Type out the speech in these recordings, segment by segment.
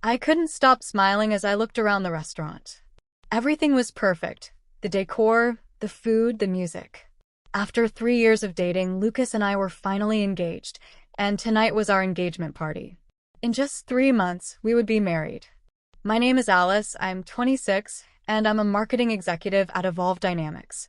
I couldn't stop smiling as I looked around the restaurant. Everything was perfect. The decor, the food, the music. After 3 years of dating, Lucas and I were finally engaged, and tonight was our engagement party. In just 3 months, we would be married. My name is Alice, I'm 26, and I'm a marketing executive at Evolve Dynamics.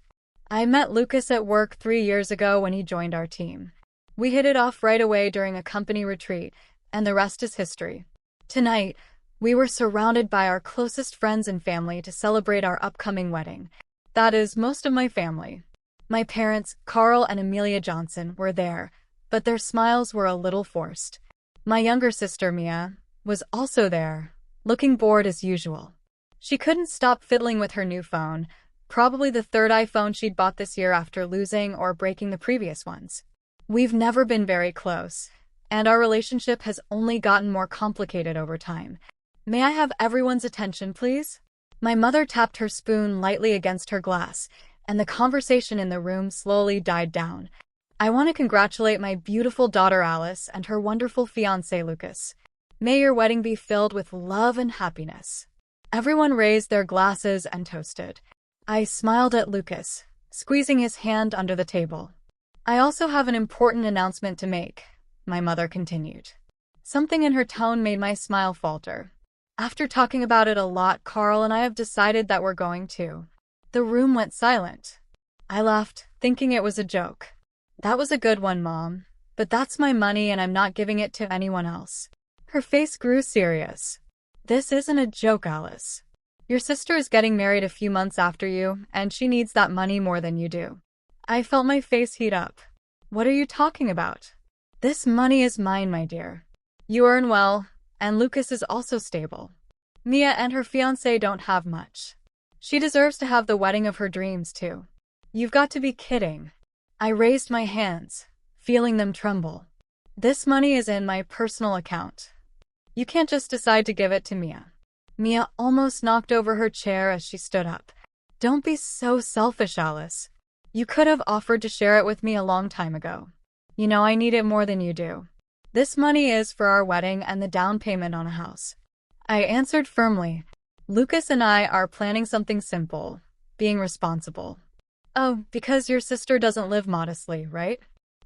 I met Lucas at work 3 years ago when he joined our team. We hit it off right away during a company retreat, and the rest is history. Tonight, we were surrounded by our closest friends and family to celebrate our upcoming wedding. That is, most of my family. My parents, Carl and Amelia Johnson, were there, but their smiles were a little forced. My younger sister, Mia, was also there, looking bored as usual. She couldn't stop fiddling with her new phone, probably the third iPhone she'd bought this year after losing or breaking the previous ones. We've never been very close, and our relationship has only gotten more complicated over time. May I have everyone's attention, please? My mother tapped her spoon lightly against her glass, and the conversation in the room slowly died down. I want to congratulate my beautiful daughter Alice and her wonderful fiancé Lucas. May your wedding be filled with love and happiness. Everyone raised their glasses and toasted. I smiled at Lucas, squeezing his hand under the table. I also have an important announcement to make, my mother continued. Something in her tone made my smile falter. After talking about it a lot, Carl and I have decided that we're going to. The room went silent. I laughed, thinking it was a joke. That was a good one, Mom. But that's my money and I'm not giving it to anyone else. Her face grew serious. This isn't a joke, Alice. Your sister is getting married a few months after you, and she needs that money more than you do. I felt my face heat up. What are you talking about? This money is mine, my dear. You earn well, and Lucas is also stable. Mia and her fiancé don't have much. She deserves to have the wedding of her dreams, too. You've got to be kidding. I raised my hands, feeling them tremble. This money is in my personal account. You can't just decide to give it to Mia. Mia almost knocked over her chair as she stood up. Don't be so selfish, Alice. You could have offered to share it with me a long time ago. You know I need it more than you do. This money is for our wedding and the down payment on a house. I answered firmly. Lucas and I are planning something simple, being responsible. Oh, because your sister doesn't live modestly, right?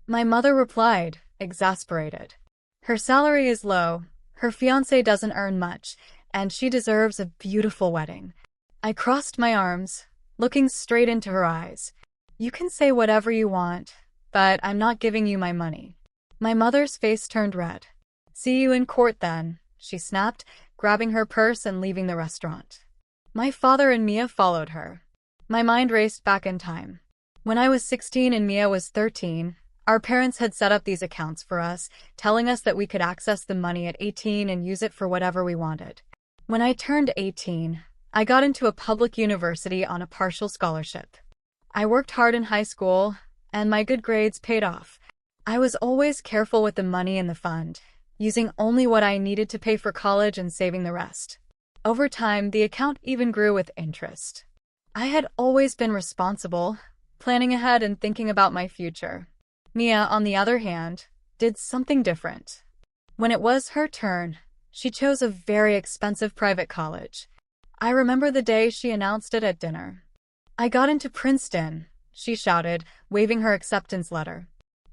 My mother replied, exasperated. Her salary is low, her fiancé doesn't earn much, and she deserves a beautiful wedding. I crossed my arms, looking straight into her eyes. You can say whatever you want, but I'm not giving you my money. My mother's face turned red. See you in court then, she snapped, grabbing her purse and leaving the restaurant. My father and Mia followed her. My mind raced back in time. When I was 16 and Mia was 13, our parents had set up these accounts for us, telling us that we could access the money at 18 and use it for whatever we wanted. When I turned 18, I got into a public university on a partial scholarship. I worked hard in high school, and my good grades paid off. I was always careful with the money in the fund, using only what I needed to pay for college and saving the rest. Over time, the account even grew with interest. I had always been responsible, planning ahead and thinking about my future. Mia, on the other hand, did something different. When it was her turn, she chose a very expensive private college. I remember the day she announced it at dinner. I got into Princeton, she shouted, waving her acceptance letter.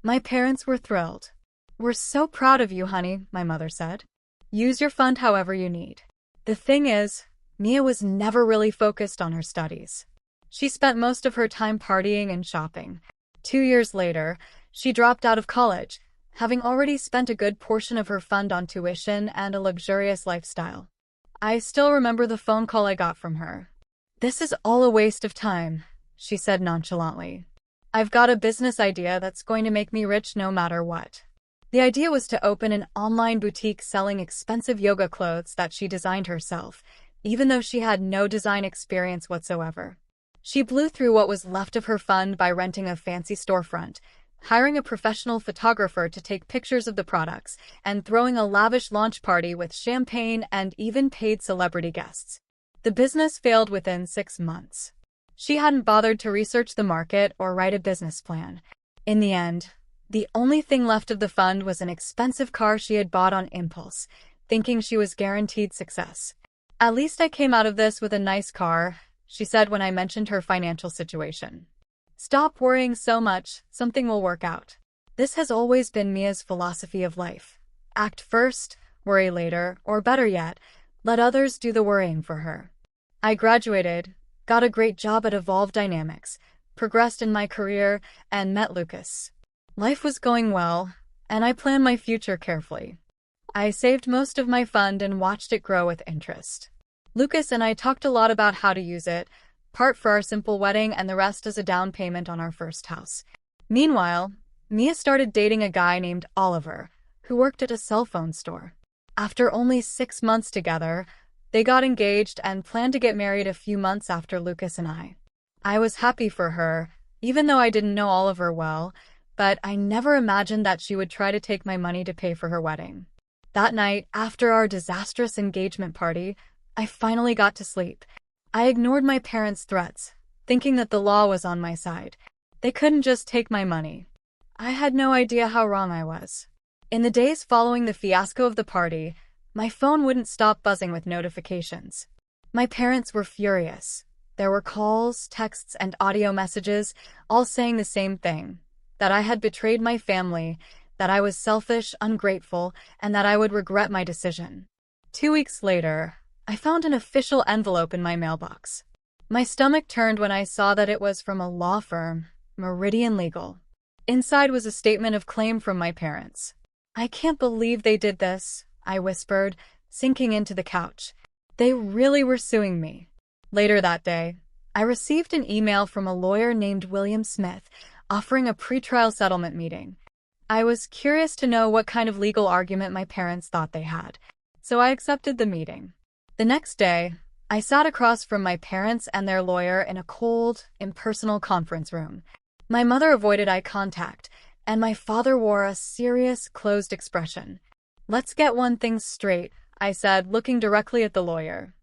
My parents were thrilled. We're so proud of you, honey, my mother said. Use your fund however you need. The thing is, Mia was never really focused on her studies. She spent most of her time partying and shopping. 2 years later, she dropped out of college, having already spent a good portion of her fund on tuition and a luxurious lifestyle. I still remember the phone call I got from her. This is all a waste of time, she said nonchalantly. I've got a business idea that's going to make me rich no matter what. The idea was to open an online boutique selling expensive yoga clothes that she designed herself, even though she had no design experience whatsoever. She blew through what was left of her fund by renting a fancy storefront, hiring a professional photographer to take pictures of the products, and throwing a lavish launch party with champagne and even paid celebrity guests. The business failed within 6 months. She hadn't bothered to research the market or write a business plan. In the end, the only thing left of the fund was an expensive car she had bought on impulse, thinking she was guaranteed success. "At least I came out of this with a nice car," she said when I mentioned her financial situation. "Stop worrying so much, something will work out." This has always been Mia's philosophy of life. Act first, worry later, or better yet, let others do the worrying for her. I graduated, got a great job at Evolve Dynamics, progressed in my career, and met Lucas. Life was going well, and I planned my future carefully. I saved most of my fund and watched it grow with interest. Lucas and I talked a lot about how to use it, part for our simple wedding and the rest as a down payment on our first house. Meanwhile, Mia started dating a guy named Oliver, who worked at a cell phone store. After only 6 months together, they got engaged and planned to get married a few months after Lucas and I. I was happy for her, even though I didn't know Oliver well, but I never imagined that she would try to take my money to pay for her wedding. That night, after our disastrous engagement party, I finally got to sleep. I ignored my parents' threats, thinking that the law was on my side. They couldn't just take my money. I had no idea how wrong I was. In the days following the fiasco of the party, my phone wouldn't stop buzzing with notifications. My parents were furious. There were calls, texts, and audio messages, all saying the same thing: that I had betrayed my family, that I was selfish, ungrateful, and that I would regret my decision. 2 weeks later, I found an official envelope in my mailbox. My stomach turned when I saw that it was from a law firm, Meridian Legal. Inside was a statement of claim from my parents. "I can't believe they did this," I whispered, sinking into the couch. They really were suing me. Later that day, I received an email from a lawyer named William Smith offering a pretrial settlement meeting. I was curious to know what kind of legal argument my parents thought they had, so I accepted the meeting. The next day, I sat across from my parents and their lawyer in a cold, impersonal conference room. My mother avoided eye contact, and my father wore a serious, closed expression. "Let's get one thing straight," I said, looking directly at the lawyer.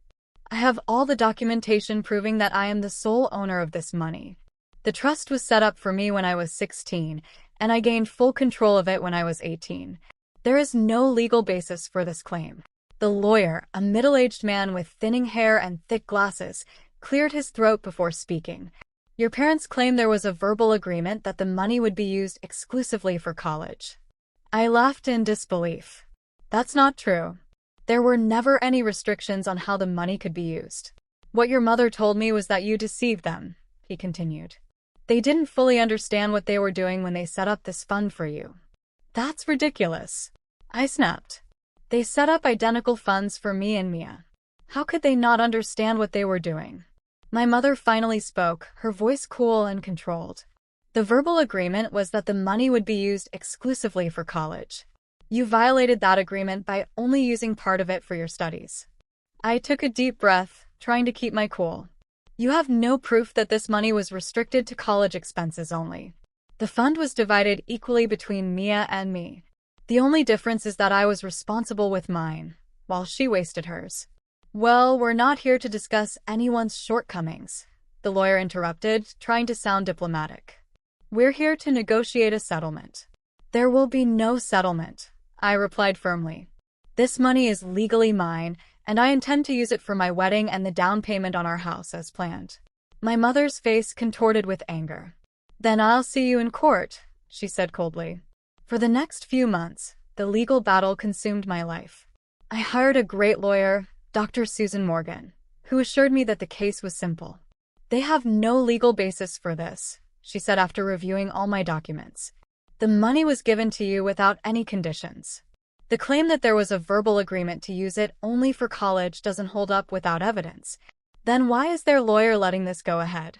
"I have all the documentation proving that I am the sole owner of this money. The trust was set up for me when I was 16, and I gained full control of it when I was 18. There is no legal basis for this claim." The lawyer, a middle-aged man with thinning hair and thick glasses, cleared his throat before speaking. "Your parents claim there was a verbal agreement that the money would be used exclusively for college." I laughed in disbelief. "That's not true. There were never any restrictions on how the money could be used. What your mother told me was that you deceived them," he continued. "They didn't fully understand what they were doing when they set up this fund for you." "That's ridiculous," I snapped. "They set up identical funds for me and Mia. How could they not understand what they were doing?" My mother finally spoke, her voice cool and controlled. "The verbal agreement was that the money would be used exclusively for college. You violated that agreement by only using part of it for your studies." I took a deep breath, trying to keep my cool. "You have no proof that this money was restricted to college expenses only. The fund was divided equally between Mia and me. The only difference is that I was responsible with mine, while she wasted hers." "Well, we're not here to discuss anyone's shortcomings," the lawyer interrupted, trying to sound diplomatic. "We're here to negotiate a settlement." "There will be no settlement," I replied firmly. "This money is legally mine, and I intend to use it for my wedding and the down payment on our house as planned." My mother's face contorted with anger. "Then I'll see you in court," she said coldly. For the next few months, the legal battle consumed my life. I hired a great lawyer, Dr. Susan Morgan, who assured me that the case was simple. "They have no legal basis for this," she said after reviewing all my documents. "The money was given to you without any conditions. The claim that there was a verbal agreement to use it only for college doesn't hold up without evidence. Then why is their lawyer letting this go ahead?"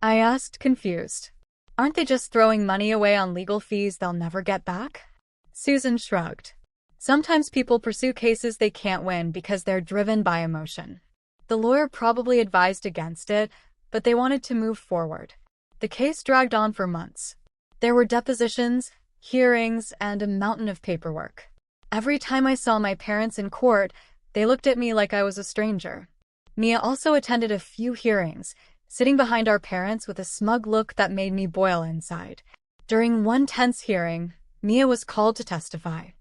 I asked, confused. "Aren't they just throwing money away on legal fees they'll never get back?" Susan shrugged. "Sometimes people pursue cases they can't win because they're driven by emotion. The lawyer probably advised against it, but they wanted to move forward. The case dragged on for months. There were depositions, hearings, and a mountain of paperwork. Every time I saw my parents in court, they looked at me like I was a stranger. Mia also attended a few hearings, sitting behind our parents with a smug look that made me boil inside. During one tense hearing, Mia was called to testify.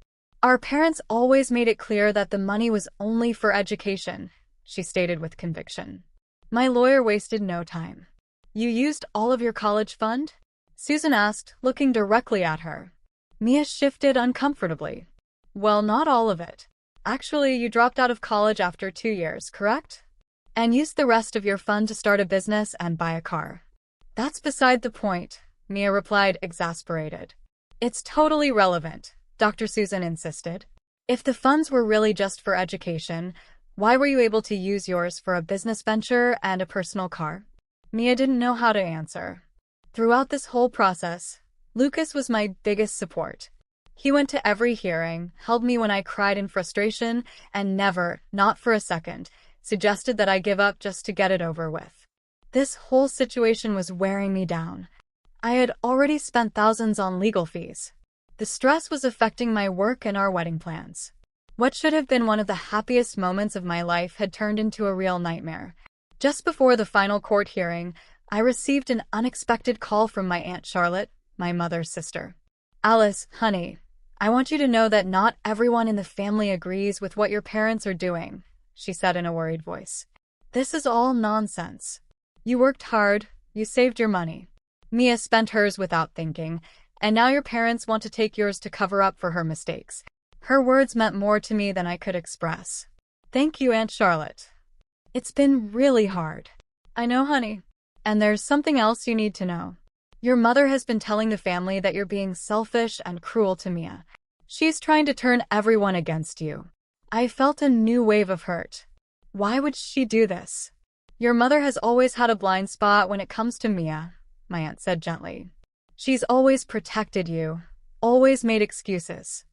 Our parents always made it clear that the money was only for education, she stated with conviction. My lawyer wasted no time. You used all of your college fund? Susan asked, looking directly at her. Mia shifted uncomfortably. Well, not all of it. Actually, you dropped out of college after 2 years, correct? And used the rest of your fund to start a business and buy a car. That's beside the point, Mia replied, exasperated. It's totally relevant, Dr. Susan insisted. If the funds were really just for education, why were you able to use yours for a business venture and a personal car? Mia didn't know how to answer. Throughout this whole process, Lucas was my biggest support. He went to every hearing, held me when I cried in frustration, and never, not for a second, suggested that I give up just to get it over with. This whole situation was wearing me down. I had already spent thousands on legal fees. The stress was affecting my work and our wedding plans. What should have been one of the happiest moments of my life had turned into a real nightmare. Just before the final court hearing, I received an unexpected call from my Aunt Charlotte, my mother's sister. Alice, honey, I want you to know that not everyone in the family agrees with what your parents are doing, she said in a worried voice. This is all nonsense. You worked hard, you saved your money. Mia spent hers without thinking, and now your parents want to take yours to cover up for her mistakes. Her words meant more to me than I could express. Thank you, Aunt Charlotte. It's been really hard. I know, honey. And there's something else you need to know. Your mother has been telling the family that you're being selfish and cruel to Mia. She's trying to turn everyone against you. I felt a new wave of hurt. Why would she do this? Your mother has always had a blind spot when it comes to Mia, my aunt said gently. She's always protected you, always made excuses.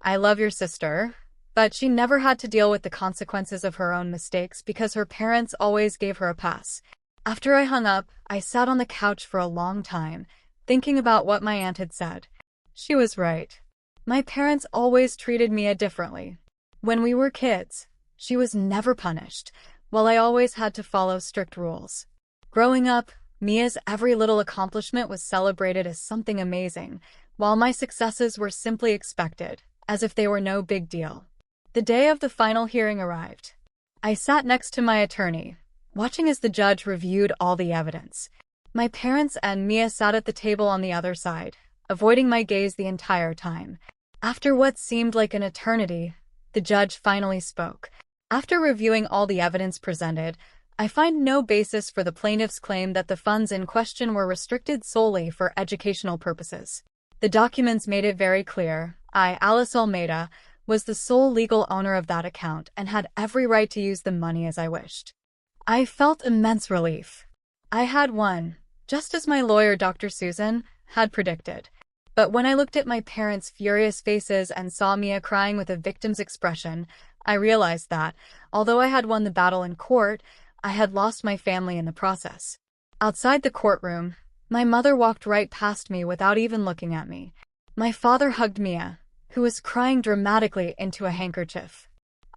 I love your sister, but she never had to deal with the consequences of her own mistakes because her parents always gave her a pass. After I hung up, I sat on the couch for a long time, thinking about what my aunt had said. She was right. My parents always treated Mia differently. When we were kids, she was never punished, while I always had to follow strict rules. Growing up, Mia's every little accomplishment was celebrated as something amazing, while my successes were simply expected, as if they were no big deal. The day of the final hearing arrived. I sat next to my attorney, watching as the judge reviewed all the evidence. My parents and Mia sat at the table on the other side, avoiding my gaze the entire time. After what seemed like an eternity, the judge finally spoke. After reviewing all the evidence presented, I find no basis for the plaintiff's claim that the funds in question were restricted solely for educational purposes. The documents made it very clear I, Alice Almeida, was the sole legal owner of that account and had every right to use the money as I wished. I felt immense relief. I had won, just as my lawyer, Dr. Susan, had predicted. But when I looked at my parents' furious faces and saw Mia crying with a victim's expression, I realized that, although I had won the battle in court, I had lost my family in the process. Outside the courtroom, my mother walked right past me without even looking at me. My father hugged Mia, who was crying dramatically into a handkerchief.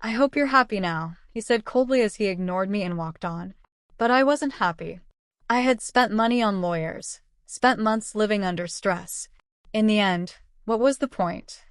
I hope you're happy now, he said coldly as he ignored me and walked on. But I wasn't happy. I had spent money on lawyers, spent months living under stress. In the end, what was the point?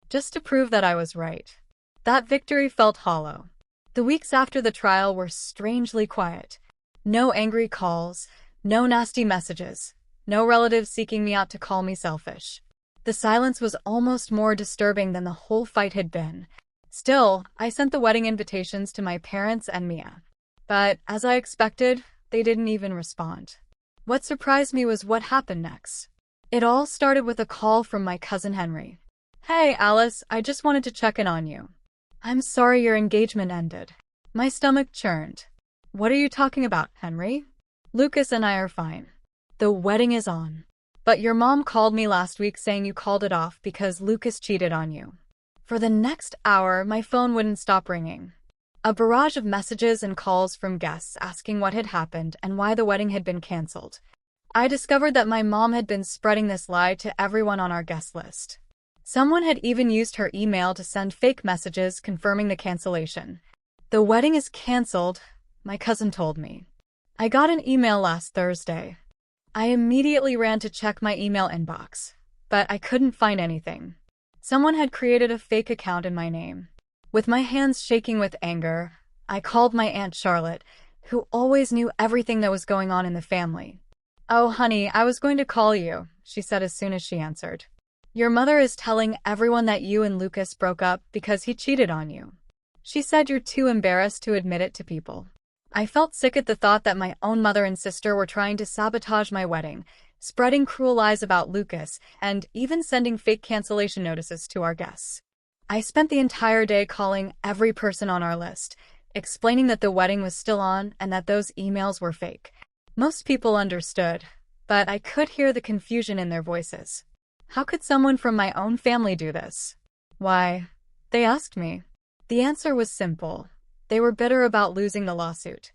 Just to prove that I was right. That victory felt hollow. The weeks after the trial were strangely quiet. No angry calls, no nasty messages, no relatives seeking me out to call me selfish. The silence was almost more disturbing than the whole fight had been. Still, I sent the wedding invitations to my parents and Mia. But, as I expected, they didn't even respond. What surprised me was what happened next. It all started with a call from my cousin Henry. Hey, Alice, I just wanted to check in on you. I'm sorry your engagement ended. My stomach churned. What are you talking about, Henry? Lucas and I are fine. The wedding is on. But your mom called me last week saying you called it off because Lucas cheated on you. For the next hour, my phone wouldn't stop ringing. A barrage of messages and calls from guests asking what had happened and why the wedding had been canceled. I discovered that my mom had been spreading this lie to everyone on our guest list. Someone had even used her email to send fake messages confirming the cancellation. The wedding is canceled, my cousin told me. I got an email last Thursday. I immediately ran to check my email inbox, but I couldn't find anything. Someone had created a fake account in my name. With my hands shaking with anger, I called my Aunt Charlotte, who always knew everything that was going on in the family. "Oh, honey, I was going to call you," she said as soon as she answered. "Your mother is telling everyone that you and Lucas broke up because he cheated on you. She said you're too embarrassed to admit it to people." I felt sick at the thought that my own mother and sister were trying to sabotage my wedding, spreading cruel lies about Lucas, and even sending fake cancellation notices to our guests. I spent the entire day calling every person on our list, explaining that the wedding was still on and that those emails were fake. Most people understood, but I could hear the confusion in their voices. How could someone from my own family do this? Why? They asked me. The answer was simple. They were bitter about losing the lawsuit.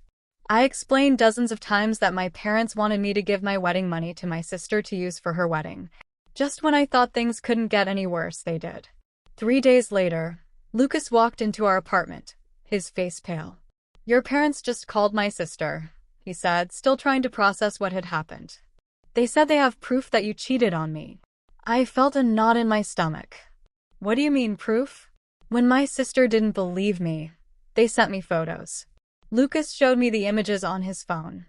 I explained dozens of times that my parents wanted me to give my wedding money to my sister to use for her wedding. Just when I thought things couldn't get any worse, they did. 3 days later, Lucas walked into our apartment, his face pale. "Your parents just called my sister," he said, still trying to process what had happened. "They said they have proof that you cheated on me." I felt a knot in my stomach. "What do you mean, proof?" When my sister didn't believe me, they sent me photos. Lucas showed me the images on his phone.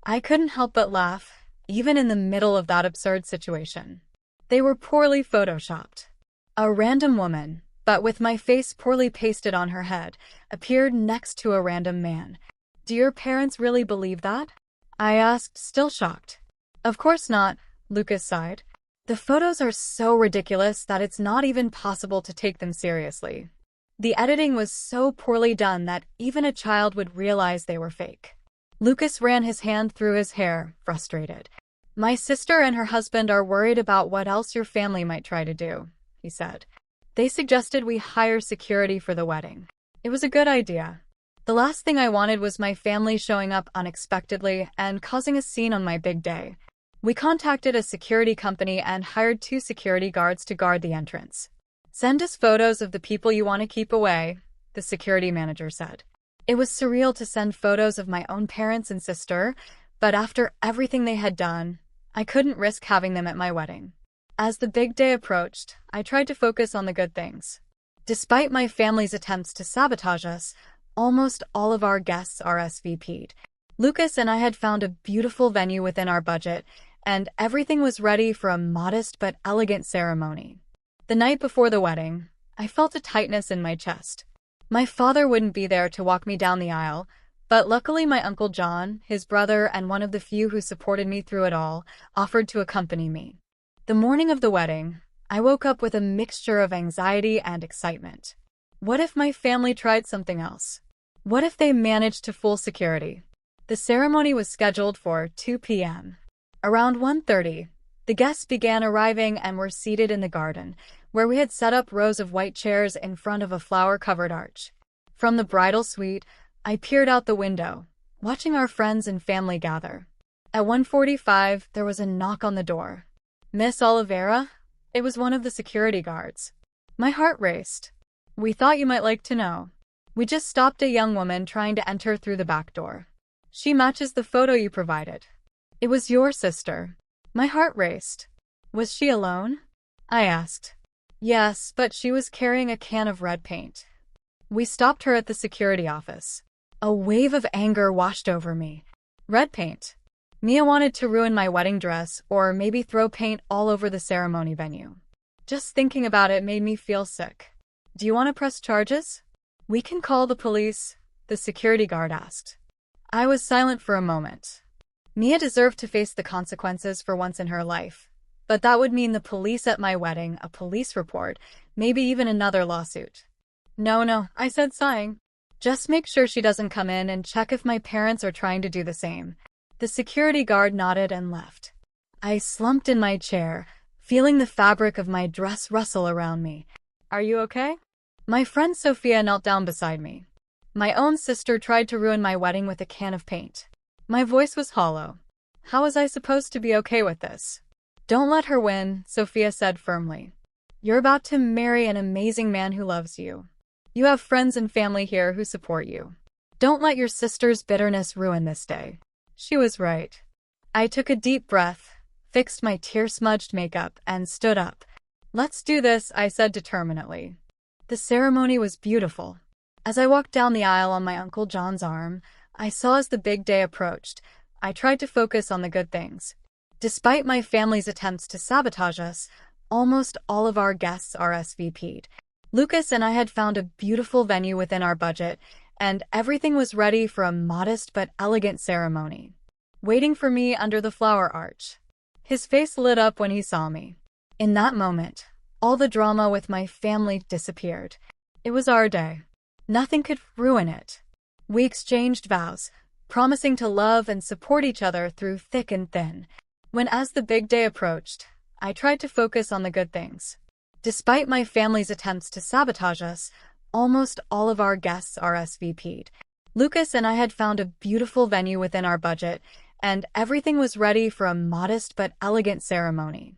I couldn't help but laugh, even in the middle of that absurd situation. They were poorly photoshopped. A random woman, but with my face poorly pasted on her head, appeared next to a random man. "Do your parents really believe that?" I asked, still shocked. "Of course not," Lucas sighed. "The photos are so ridiculous that it's not even possible to take them seriously. The editing was so poorly done that even a child would realize they were fake." Lucas ran his hand through his hair, frustrated. "My sister and her husband are worried about what else your family might try to do," he said. "They suggested we hire security for the wedding. It was a good idea. The last thing I wanted was my family showing up unexpectedly and causing a scene on my big day. We contacted a security company and hired 2 security guards to guard the entrance. Send us photos of the people you want to keep away," the security manager said. It was surreal to send photos of my own parents and sister, but after everything they had done, I couldn't risk having them at my wedding. As the big day approached, I tried to focus on the good things. Despite my family's attempts to sabotage us, almost all of our guests RSVP'd. Lucas and I had found a beautiful venue within our budget, and everything was ready for a modest but elegant ceremony. The night before the wedding, I felt a tightness in my chest. My father wouldn't be there to walk me down the aisle, but luckily my Uncle John, his brother, and one of the few who supported me through it all, offered to accompany me. The morning of the wedding, I woke up with a mixture of anxiety and excitement. What if my family tried something else? What if they managed to fool security? The ceremony was scheduled for 2 p.m. Around 1:30, the guests began arriving and were seated in the garden, where we had set up rows of white chairs in front of a flower-covered arch. From the bridal suite, I peered out the window, watching our friends and family gather. At 1:45, there was a knock on the door. "Miss Oliveira?" It was one of the security guards. My heart raced. "We thought you might like to know. We just stopped a young woman trying to enter through the back door. She matches the photo you provided." It was your sister. My heart raced. "Was she alone?" I asked. "Yes, but she was carrying a can of red paint." We stopped her at the security office. A wave of anger washed over me. Red paint. Mia wanted to ruin my wedding dress or maybe throw paint all over the ceremony venue. Just thinking about it made me feel sick. "Do you want to press charges?" "We can call the police," the security guard asked. I was silent for a moment. Mia deserved to face the consequences for once in her life, but that would mean the police at my wedding, a police report, maybe even another lawsuit. No, I said, sighing. "Just make sure she doesn't come in and check if my parents are trying to do the same." The security guard nodded and left. I slumped in my chair, feeling the fabric of my dress rustle around me. "Are you okay?" My friend Sophia knelt down beside me. My own sister tried to ruin my wedding with a can of paint. My voice was hollow. How was I supposed to be okay with this? "Don't let her win," Sophia said firmly. "You're about to marry an amazing man who loves you. You have friends and family here who support you. Don't let your sister's bitterness ruin this day." She was right. I took a deep breath, fixed my tear-smudged makeup, and stood up. Let's do this, I said determinedly. The ceremony was beautiful. As I walked down the aisle on my Uncle John's arm, I saw as the big day approached, I tried to focus on the good things. Despite my family's attempts to sabotage us, almost all of our guests RSVP'd. Lucas and I had found a beautiful venue within our budget, and everything was ready for a modest but elegant ceremony, waiting for me under the flower arch. His face lit up when he saw me. In that moment, all the drama with my family disappeared. It was our day. Nothing could ruin it. We exchanged vows, promising to love and support each other through thick and thin. As the big day approached, I tried to focus on the good things. Despite my family's attempts to sabotage us, almost all of our guests RSVP'd. Lucas and I had found a beautiful venue within our budget, and everything was ready for a modest but elegant ceremony.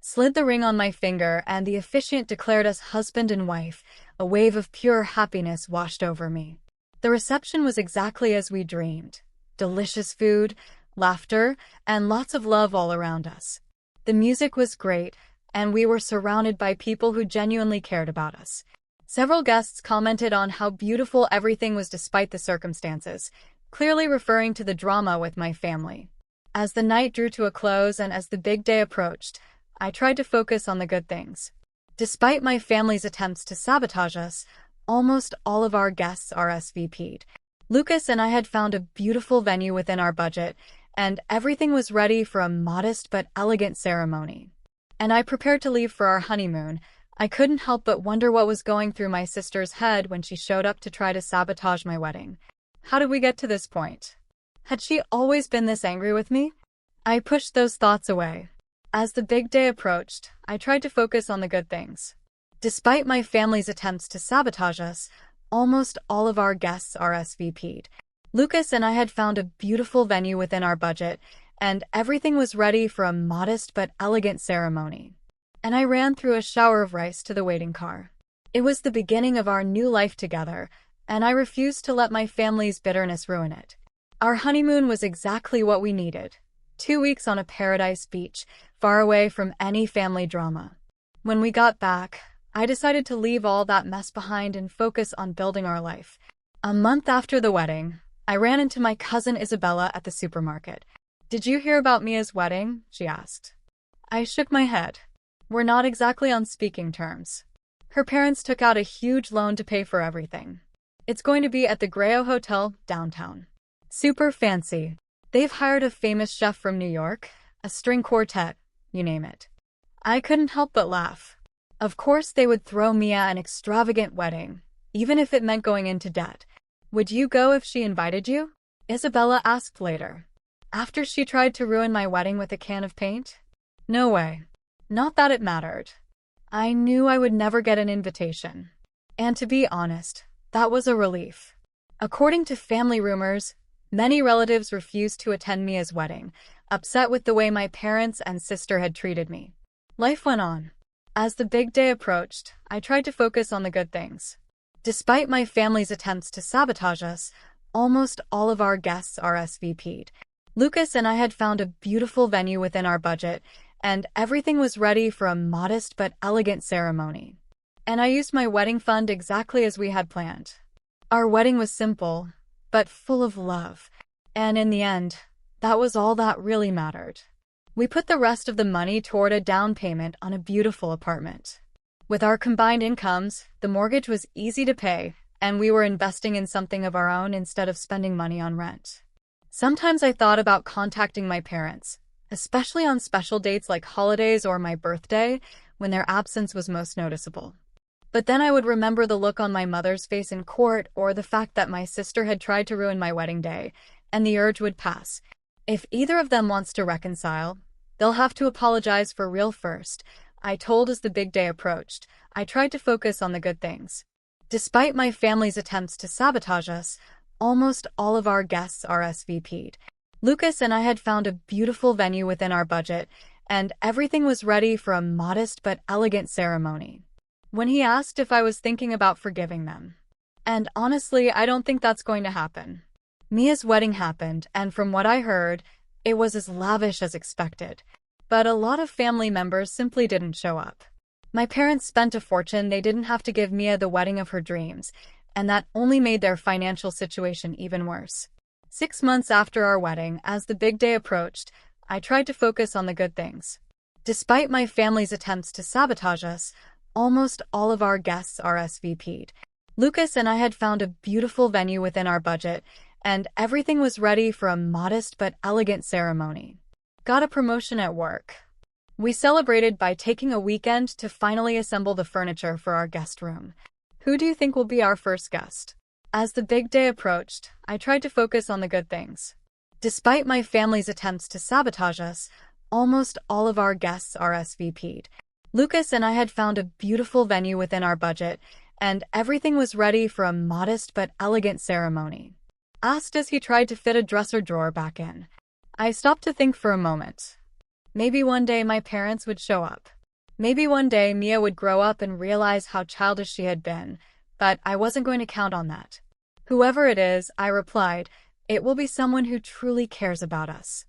Slid the ring on my finger, and the officiant declared us husband and wife. A wave of pure happiness washed over me. The reception was exactly as we dreamed. Delicious food, laughter, and lots of love all around us. The music was great, and we were surrounded by people who genuinely cared about us. Several guests commented on how beautiful everything was despite the circumstances, clearly referring to the drama with my family. As the night drew to a close and as the big day approached, I tried to focus on the good things. Despite my family's attempts to sabotage us, almost all of our guests RSVP'd. Lucas and I had found a beautiful venue within our budget, and everything was ready for a modest but elegant ceremony. And I prepared to leave for our honeymoon. I couldn't help but wonder what was going through my sister's head when she showed up to try to sabotage my wedding. How did we get to this point? Had she always been this angry with me? I pushed those thoughts away. As the big day approached, I tried to focus on the good things. Despite my family's attempts to sabotage us, almost all of our guests RSVP'd. Lucas and I had found a beautiful venue within our budget, and everything was ready for a modest but elegant ceremony. And I ran through a shower of rice to the waiting car. It was the beginning of our new life together, and I refused to let my family's bitterness ruin it. Our honeymoon was exactly what we needed. 2 weeks on a paradise beach, far away from any family drama. When we got back, I decided to leave all that mess behind and focus on building our life. A month after the wedding, I ran into my cousin Isabella at the supermarket. "Did you hear about Mia's wedding?" she asked. I shook my head. We're not exactly on speaking terms. Her parents took out a huge loan to pay for everything. It's going to be at the Grayo Hotel downtown. Super fancy. They've hired a famous chef from New York, a string quartet, you name it. I couldn't help but laugh. Of course they would throw Mia an extravagant wedding, even if it meant going into debt. Would you go if she invited you? Isabella asked later. After she tried to ruin my wedding with a can of paint? No way. Not that it mattered. I knew I would never get an invitation. And to be honest, that was a relief. According to family rumors, many relatives refused to attend Mia's wedding, upset with the way my parents and sister had treated me. Life went on. As the big day approached, I tried to focus on the good things. Despite my family's attempts to sabotage us, almost all of our guests RSVP'd. Lucas and I had found a beautiful venue within our budget, and everything was ready for a modest but elegant ceremony. And I used my wedding fund exactly as we had planned. Our wedding was simple, but full of love. And in the end, that was all that really mattered. We put the rest of the money toward a down payment on a beautiful apartment. With our combined incomes, the mortgage was easy to pay, and we were investing in something of our own instead of spending money on rent. Sometimes I thought about contacting my parents, especially on special dates like holidays or my birthday, when their absence was most noticeable. But then I would remember the look on my mother's face in court or the fact that my sister had tried to ruin my wedding day, and the urge would pass. If either of them wants to reconcile, they'll have to apologize for real first, I told as the big day approached. I tried to focus on the good things. Despite my family's attempts to sabotage us, almost all of our guests RSVP'd. Lucas and I had found a beautiful venue within our budget, and everything was ready for a modest but elegant ceremony. When he asked if I was thinking about forgiving them. And honestly, I don't think that's going to happen. Mia's wedding happened, and from what I heard, it was as lavish as expected. But a lot of family members simply didn't show up. My parents spent a fortune. They didn't have to give Mia the wedding of her dreams, and that only made their financial situation even worse. 6 months after our wedding, as the big day approached, I tried to focus on the good things. Despite my family's attempts to sabotage us, almost all of our guests RSVP'd. Lucas and I had found a beautiful venue within our budget, and everything was ready for a modest but elegant ceremony. Got a promotion at work. We celebrated by taking a weekend to finally assemble the furniture for our guest room. Who do you think will be our first guest? As the big day approached, I tried to focus on the good things. Despite my family's attempts to sabotage us, almost all of our guests RSVP'd. Lucas and I had found a beautiful venue within our budget, and everything was ready for a modest but elegant ceremony. Asked as he tried to fit a dresser drawer back in. I stopped to think for a moment. Maybe one day my parents would show up. Maybe one day Mia would grow up and realize how childish she had been, but I wasn't going to count on that. Whoever it is, I replied, it will be someone who truly cares about us.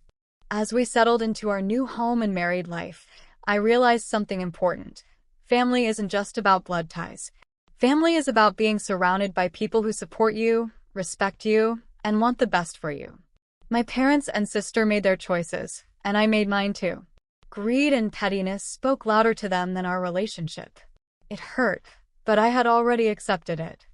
As we settled into our new home and married life, I realized something important. Family isn't just about blood ties. Family is about being surrounded by people who support you, respect you, and want the best for you. My parents and sister made their choices, and I made mine too. Greed and pettiness spoke louder to them than our relationship. It hurt, but I had already accepted it.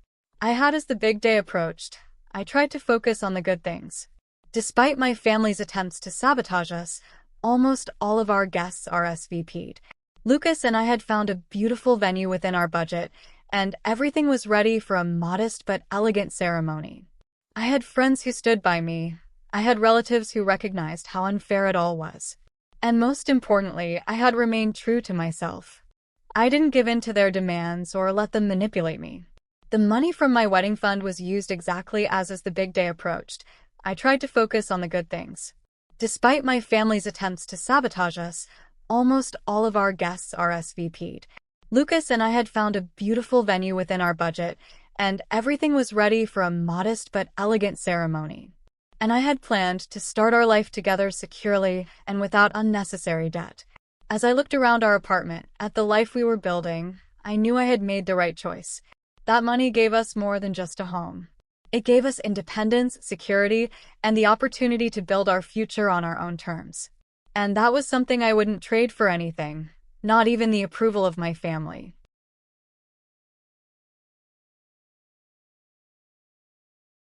As the big day approached, I tried to focus on the good things. Despite my family's attempts to sabotage us, almost all of our guests RSVP'd. Lucas and I had found a beautiful venue within our budget, and everything was ready for a modest but elegant ceremony. I had friends who stood by me. I had relatives who recognized how unfair it all was. And most importantly, I had remained true to myself. I didn't give in to their demands or let them manipulate me. The money from my wedding fund was used exactly as the big day approached. I tried to focus on the good things. Despite my family's attempts to sabotage us, almost all of our guests RSVP'd. Lucas and I had found a beautiful venue within our budget, and everything was ready for a modest but elegant ceremony. And I had planned to start our life together securely and without unnecessary debt. As I looked around our apartment, at the life we were building, I knew I had made the right choice. That money gave us more than just a home. It gave us independence, security, and the opportunity to build our future on our own terms. And that was something I wouldn't trade for anything, not even the approval of my family.